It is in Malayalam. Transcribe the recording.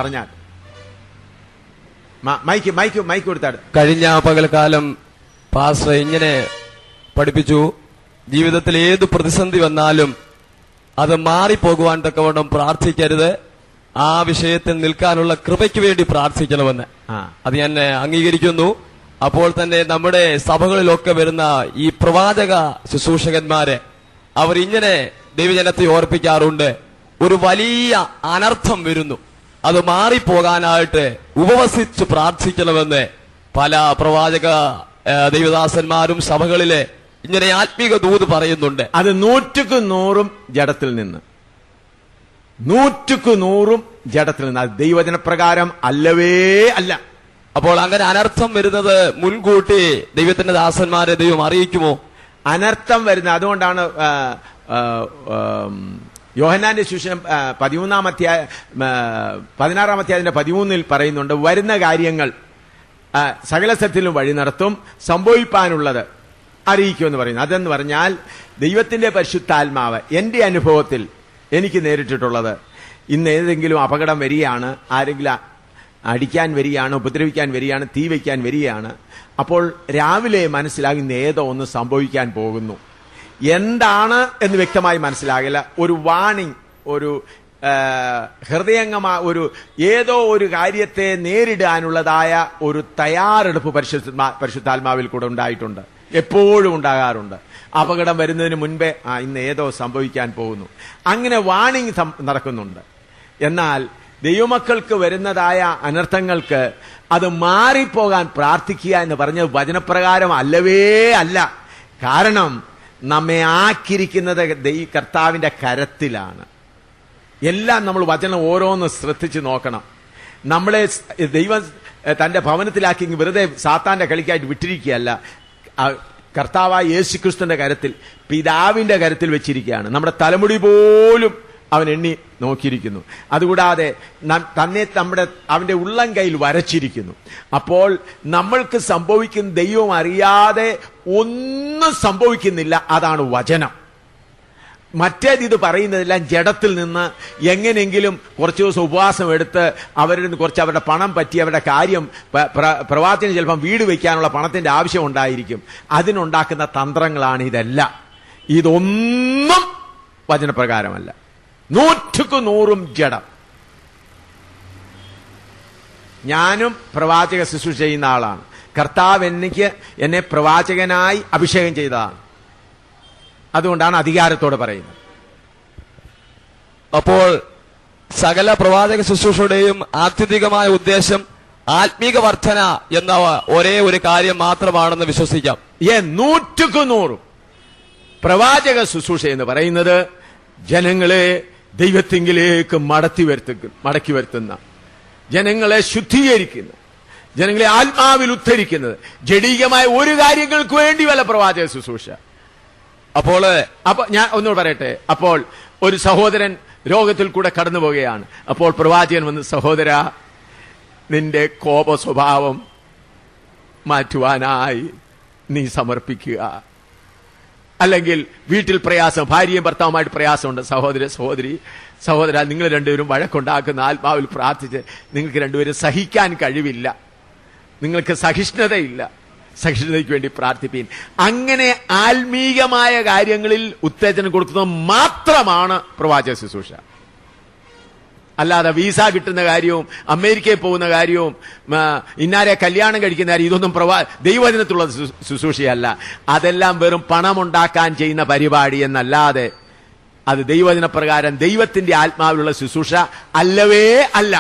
പറഞ്ഞാൽ മൈക്ക് കൊടുത്താട്. കഴിഞ്ഞ പകൽക്കാലം പാസ്റ്റർ ഇങ്ങനെ പഠിപ്പിച്ചു, ജീവിതത്തിൽ ഏത് പ്രതിസന്ധി വന്നാലും അത് മാറിപ്പോകുവാൻ തക്കവണ്ണം പ്രാർത്ഥിക്കരുത്, ആ വിഷയത്തിൽ നിൽക്കാനുള്ള കൃപയ്ക്ക് വേണ്ടി പ്രാർത്ഥിക്കണമെന്ന്. അത് ഞാൻ അംഗീകരിക്കുന്നു. അപ്പോൾ തന്നെ നമ്മുടെ സഭകളിലൊക്കെ വരുന്ന ഈ പ്രവാചക ശുശ്രൂഷകന്മാരെ അവർ ഇങ്ങനെ ദൈവജനത്തെ ഓർപ്പിക്കാറുണ്ട്, ഒരു വലിയ അനർത്ഥം വരുന്നു, അത് മാറിപ്പോകാനായിട്ട് ഉപവസിച്ച് പ്രാർത്ഥിക്കണമെന്ന് പല പ്രവാചക ദൈവദാസന്മാരും സഭകളിലെ ഇങ്ങനെ ആത്മീക ദൂത് പറയുന്നുണ്ട്. അത് 100% ജഡത്തിൽ നിന്ന്, 100% ജഡത്തിൽ നിന്ന്, അത് ദൈവജനപ്രകാരം അല്ലവേ അല്ല. അപ്പോൾ അങ്ങനെ അനർത്ഥം വരുന്നത് മുൻകൂട്ടി ദൈവത്തിന്റെ ദാസന്മാരെ ദൈവം അറിയിക്കുമോ? അനർത്ഥം വരുന്നത് അതുകൊണ്ടാണ് യോഹന്നാന്റെ സുവിശേഷം 16-ാം അധ്യായത്തിന്റെ 13 പറയുന്നുണ്ട്, വരുന്ന കാര്യങ്ങൾ സകല സത്യത്തിലും വഴി നടത്തും, സംഭവിപ്പാനുള്ളത് അറിയിക്കുമെന്ന് പറയുന്നു. അതെന്ന് പറഞ്ഞാൽ ദൈവത്തിന്റെ പരിശുദ്ധാത്മാവ് എന്റെ അനുഭവത്തിൽ എനിക്ക് നേരിട്ടിട്ടുള്ളത്, ഇന്ന് ഏതെങ്കിലും അപകടം വരികയാണ്, ആരെങ്കിലും അടിക്കാൻ വരികയാണ്, ഉപദ്രവിക്കാൻ വരികയാണ്, തീ വയ്ക്കാൻ വരികയാണ്, അപ്പോൾ രാവിലെ മനസ്സിലാകുന്ന ഏതോ ഒന്ന് സംഭവിക്കാൻ പോകുന്നു. എന്താണ് എന്ന് വ്യക്തമായി മനസ്സിലാകില്ല. ഒരു വാണിംഗ്, ഒരു ഹൃദയംഗമായ ഏതോ ഒരു കാര്യത്തെ നേരിടാനുള്ളതായ ഒരു തയ്യാറെടുപ്പ് പരിശുദ്ധാത്മാവിൽ കൂടെ ഉണ്ടായിട്ടുണ്ട്, എപ്പോഴും ഉണ്ടാകാറുണ്ട്. അപകടം വരുന്നതിന് മുൻപേ ഇന്ന് ഏതോ സംഭവിക്കാൻ പോകുന്നു, അങ്ങനെ വാണിംഗ് നടക്കുന്നുണ്ട്. എന്നാൽ ദൈവമക്കൾക്ക് വരുന്നതായ അനർത്ഥങ്ങൾക്ക് അത് മാറിപ്പോകാൻ പ്രാർത്ഥിക്കുക എന്ന് പറഞ്ഞത് വചനപ്രകാരം അല്ലവേ അല്ല. കാരണം നമ്മെ ആക്കിയിരിക്കുന്നത് കർത്താവിന്റെ കരത്തിലാണ്. എല്ലാം നമ്മൾ വചനം ഓരോന്ന് ശ്രദ്ധിച്ച് നോക്കണം. നമ്മളെ ദൈവം തന്റെ ഭവനത്തിലാക്കി വെറുതെ സാത്താന്റെ കളിക്കായിട്ട് വിട്ടിരിക്കുകയല്ല, കർത്താവായ യേശുക്രിസ്തുവിന്റെ കരത്തിൽ, പിതാവിന്റെ കരത്തിൽ വെച്ചിരിക്കുകയാണ്. നമ്മുടെ തലമുടി പോലും അവൻ എണ്ണി നോക്കിയിരിക്കുന്നു. അതുകൂടാതെ തന്നെ അവന്റെ ഉള്ളം കയ്യിൽ വരച്ചിരിക്കുന്നു. അപ്പോൾ നമ്മൾക്ക് സംഭവിക്കുന്ന ദൈവം അറിയാതെ ഒന്നും സംഭവിക്കുന്നില്ല. അതാണ് വചനം. മറ്റേത് ഇത് പറയുന്നതെല്ലാം ജഡത്തിൽ നിന്ന് എങ്ങനെയെങ്കിലും കുറച്ചു ദിവസം ഉപവാസം എടുത്ത് അവരിൽ നിന്ന് കുറച്ച് അവരുടെ പണം പറ്റി അവരുടെ കാര്യം, പ്രവാചകന് ചിലപ്പം വീട് വയ്ക്കാനുള്ള പണത്തിന്റെ ആവശ്യം ഉണ്ടായിരിക്കും, അതിനുണ്ടാക്കുന്ന തന്ത്രങ്ങളാണ് ഇതെല്ലാം. ഇതൊന്നും വചനപ്രകാരമല്ല. 100% ജഡം. ഞാനും പ്രവാചക ശുശ്രൂഷ ചെയ്യുന്ന ആളാണ്. കർത്താവ് എന്നെ പ്രവാചകനായി അഭിഷേകം ചെയ്തതാണ്. അതുകൊണ്ടാണ് അധികാരത്തോടെ പറയുന്നത്. അപ്പോൾ സകല പ്രവാചക ശുശ്രൂഷയുടെയും ആത്യന്തികമായ ഉദ്ദേശം ആത്മീക വർധന എന്ന ഒരേ ഒരു കാര്യം മാത്രമാണെന്ന് വിശ്വസിക്കാം. 100% പ്രവാചക ശുശ്രൂഷ എന്ന് പറയുന്നത് ജനങ്ങളെ ദൈവത്തിങ്കിലേക്ക് മടക്കി വരുത്തുന്ന, ജനങ്ങളെ ശുദ്ധീകരിക്കുന്ന, ജനങ്ങളെ ആത്മാവിൽ ഉദ്ധരിക്കുന്നത്, ജഡീകമായ ഒരു കാര്യങ്ങൾക്ക് വേണ്ടി വല്ല പ്രവാചക ശുശ്രൂഷ. അപ്പോൾ ഞാൻ ഒന്നുകൂടെ പറയട്ടെ. അപ്പോൾ ഒരു സഹോദരൻ രോഗത്തിൽ കൂടെ കടന്നു പോവുകയാണ്. അപ്പോൾ പ്രവാചകൻ വന്ന്, സഹോദര, നിന്റെ കോപ സ്വഭാവം മാറ്റുവാനായി നീ സമർപ്പിക്കുക. അല്ലെങ്കിൽ വീട്ടിൽ പ്രയാസം, ഭാര്യയും ഭർത്താവുമായിട്ട് പ്രയാസമുണ്ട്, സഹോദര, നിങ്ങൾ രണ്ടുപേരും വഴക്കുണ്ടാക്കുന്ന ആത്മാവിൽ പ്രാർത്ഥിച്ച് നിങ്ങൾക്ക് രണ്ടുപേരും സഹിക്കാൻ കഴിവില്ല, നിങ്ങൾക്ക് സഹിഷ്ണുതയില്ല, സഹിഷ്ണുതയ്ക്ക് വേണ്ടി പ്രാർത്ഥിപ്പീൻ. അങ്ങനെ ആത്മീകമായ കാര്യങ്ങളിൽ ഉത്തേജനം കൊടുക്കുന്നത് മാത്രമാണ് പ്രവാചക ശുശ്രൂഷ. അല്ലാതെ വീസ കിട്ടുന്ന കാര്യവും അമേരിക്കയിൽ പോകുന്ന കാര്യവും ഇന്നാരെ കല്യാണം കഴിക്കുന്ന കാര്യം, ഇതൊന്നും ദൈവവചനത്തിലുള്ള ശുശ്രൂഷയല്ല. അതെല്ലാം വെറും പണമുണ്ടാക്കാൻ ചെയ്യുന്ന പരിപാടി എന്നല്ലാതെ അത് ദൈവവചന പ്രകാരം ദൈവത്തിന്റെ ആത്മാവിലുള്ള ശുശ്രൂഷ അല്ലവേ അല്ല.